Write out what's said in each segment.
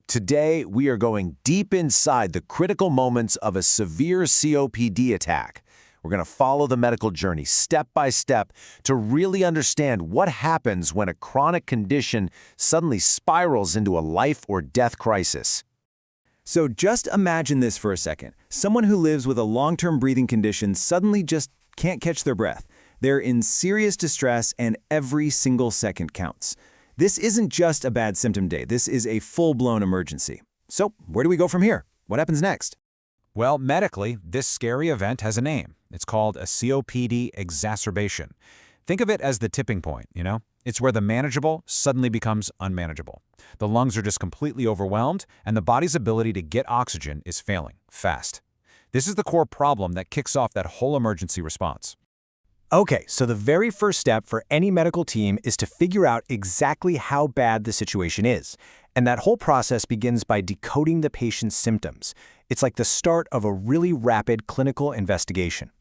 Today, we are going deep inside the critical moments of a severe COPD attack. We're going to follow the medical journey step by step to really understand what happens when a chronic condition suddenly spirals into a life or death crisis. So just imagine this for a second. Someone who lives with a long-term breathing condition suddenly just can't catch their breath. They're in serious distress and every single second counts. This isn't just a bad symptom day. This is a full-blown emergency. So where do we go from here? What happens next? Well, medically, this scary event has a name. It's called a COPD exacerbation. Think of it as the tipping point, It's where the manageable suddenly becomes unmanageable. The lungs are just completely overwhelmed, and the body's ability to get oxygen is failing, fast. This is the core problem that kicks off that whole emergency response. Okay, so the very first step for any medical team is to figure out exactly how bad the situation is. And that whole process begins by decoding the patient's symptoms. It's like the start of a really rapid clinical investigation.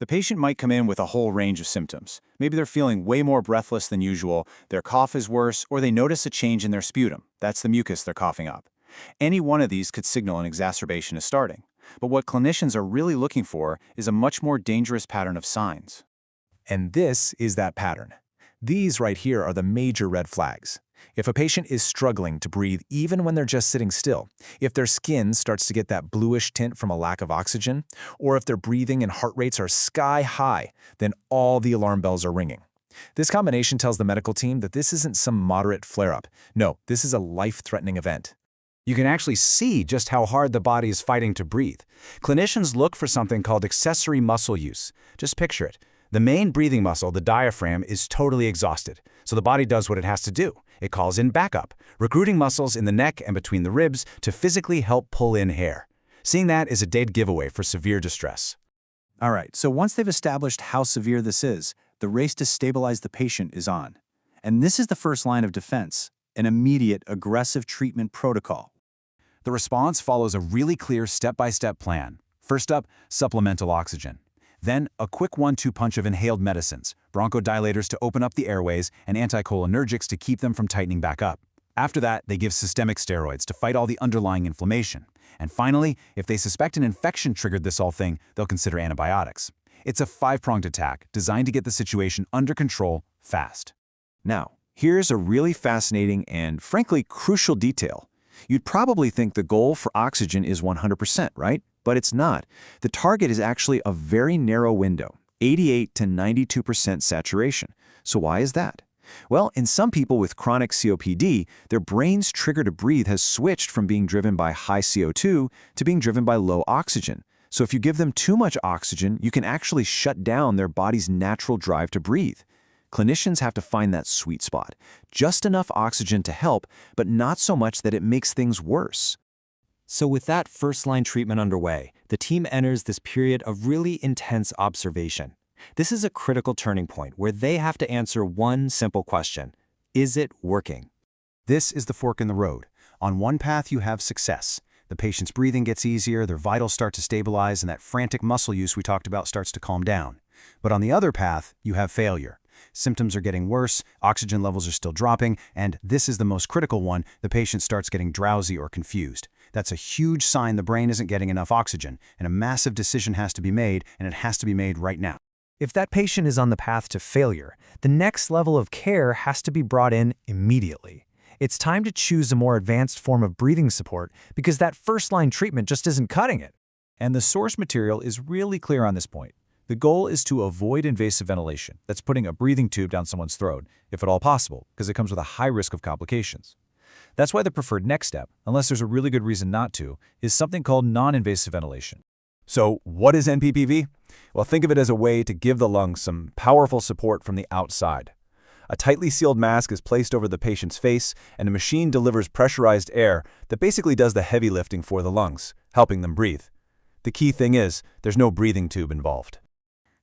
The patient might come in with a whole range of symptoms. Maybe they're feeling way more breathless than usual, their cough is worse, or they notice a change in their sputum. That's the mucus they're coughing up. Any one of these could signal an exacerbation is starting. But what clinicians are really looking for is a much more dangerous pattern of signs. And this is that pattern. These right here are the major red flags. If a patient is struggling to breathe even when they're just sitting still, if their skin starts to get that bluish tint from a lack of oxygen, or if their breathing and heart rates are sky high, then all the alarm bells are ringing. This combination tells the medical team that this isn't some moderate flare-up. No, this is a life-threatening event. You can actually see just how hard the body is fighting to breathe. Clinicians look for something called accessory muscle use. Just picture it. The main breathing muscle, the diaphragm, is totally exhausted, so the body does what it has to do. It calls in backup, recruiting muscles in the neck and between the ribs to physically help pull in air. Seeing that is a dead giveaway for severe distress. All right, so once they've established how severe this is, the race to stabilize the patient is on. And this is the first line of defense, an immediate aggressive treatment protocol. The response follows a really clear step-by-step plan. First up, supplemental oxygen. Then, a quick 1-2 punch of inhaled medicines, bronchodilators to open up the airways, and anticholinergics to keep them from tightening back up. After that, they give systemic steroids to fight all the underlying inflammation. And finally, if they suspect an infection triggered this whole thing, they'll consider antibiotics. It's a 5-pronged attack designed to get the situation under control fast. Now, here's a really fascinating and, frankly, crucial detail. You'd probably think the goal for oxygen is 100%, right? But it's not. The target is actually a very narrow window, 88 to 92% saturation. So why is that? Well, in some people with chronic COPD, their brain's trigger to breathe has switched from being driven by high CO2 to being driven by low oxygen. So if you give them too much oxygen, you can actually shut down their body's natural drive to breathe. Clinicians have to find that sweet spot, just enough oxygen to help, but not so much that it makes things worse. So with that first-line treatment underway, the team enters this period of really intense observation. This is a critical turning point where they have to answer one simple question. Is it working? This is the fork in the road. On one path, you have success. The patient's breathing gets easier, their vitals start to stabilize, and that frantic muscle use we talked about starts to calm down. But on the other path, you have failure. Symptoms are getting worse, oxygen levels are still dropping, and this is the most critical one, the patient starts getting drowsy or confused. That's a huge sign the brain isn't getting enough oxygen, and a massive decision has to be made, and it has to be made right now. If that patient is on the path to failure, the next level of care has to be brought in immediately. It's time to choose a more advanced form of breathing support because that first-line treatment just isn't cutting it. And the source material is really clear on this point. The goal is to avoid invasive ventilation. That's putting a breathing tube down someone's throat, if at all possible, because it comes with a high risk of complications. That's why the preferred next step, unless there's a really good reason not to, is something called non-invasive ventilation. So what is NPPV? Well, think of it as a way to give the lungs some powerful support from the outside. A tightly sealed mask is placed over the patient's face, and a machine delivers pressurized air that basically does the heavy lifting for the lungs, helping them breathe. The key thing is, there's no breathing tube involved.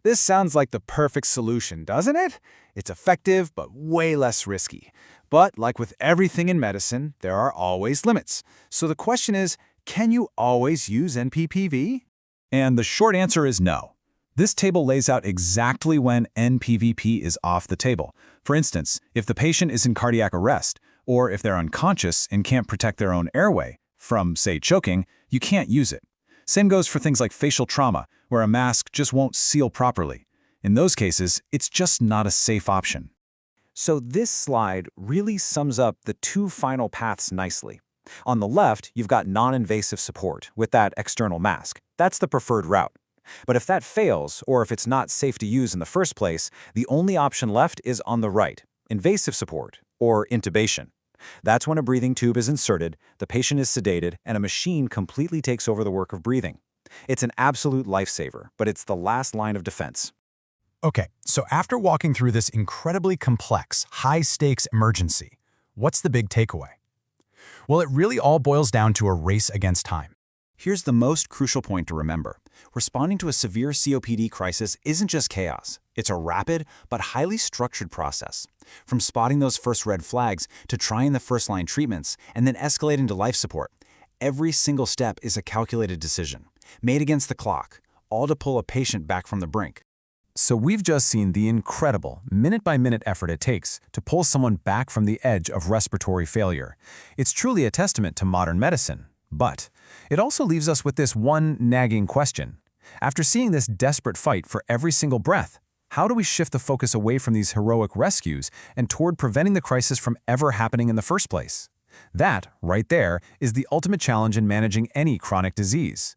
This sounds like the perfect solution, doesn't it? It's effective, but way less risky. But like with everything in medicine, there are always limits. So the question is, can you always use NPPV? And the short answer is no. This table lays out exactly when NPVP is off the table. For instance, if the patient is in cardiac arrest, Or if they're unconscious and can't protect their own airway from, say, choking, you can't use it. Same goes for things like facial trauma, where a mask just won't seal properly. In those cases, it's just not a safe option. So this slide really sums up the two final paths nicely. On the left, you've got non-invasive support with that external mask. That's the preferred route. But if that fails, or if it's not safe to use in the first place, the only option left is on the right, invasive support, or intubation. That's when a breathing tube is inserted, the patient is sedated, and a machine completely takes over the work of breathing. It's an absolute lifesaver, but it's the last line of defense. Okay, so after walking through this incredibly complex, high-stakes emergency, what's the big takeaway? Well, it really all boils down to a race against time. Here's the most crucial point to remember. Responding to a severe COPD crisis isn't just chaos. It's a rapid but highly structured process. From spotting those first red flags to trying the first-line treatments and then escalating to life support, every single step is a calculated decision, made against the clock, all to pull a patient back from the brink. So we've just seen the incredible, minute-by-minute effort it takes to pull someone back from the edge of respiratory failure. It's truly a testament to modern medicine. But it also leaves us with this one nagging question. After seeing this desperate fight for every single breath, how do we shift the focus away from these heroic rescues and toward preventing the crisis from ever happening in the first place? That, right there, is the ultimate challenge in managing any chronic disease.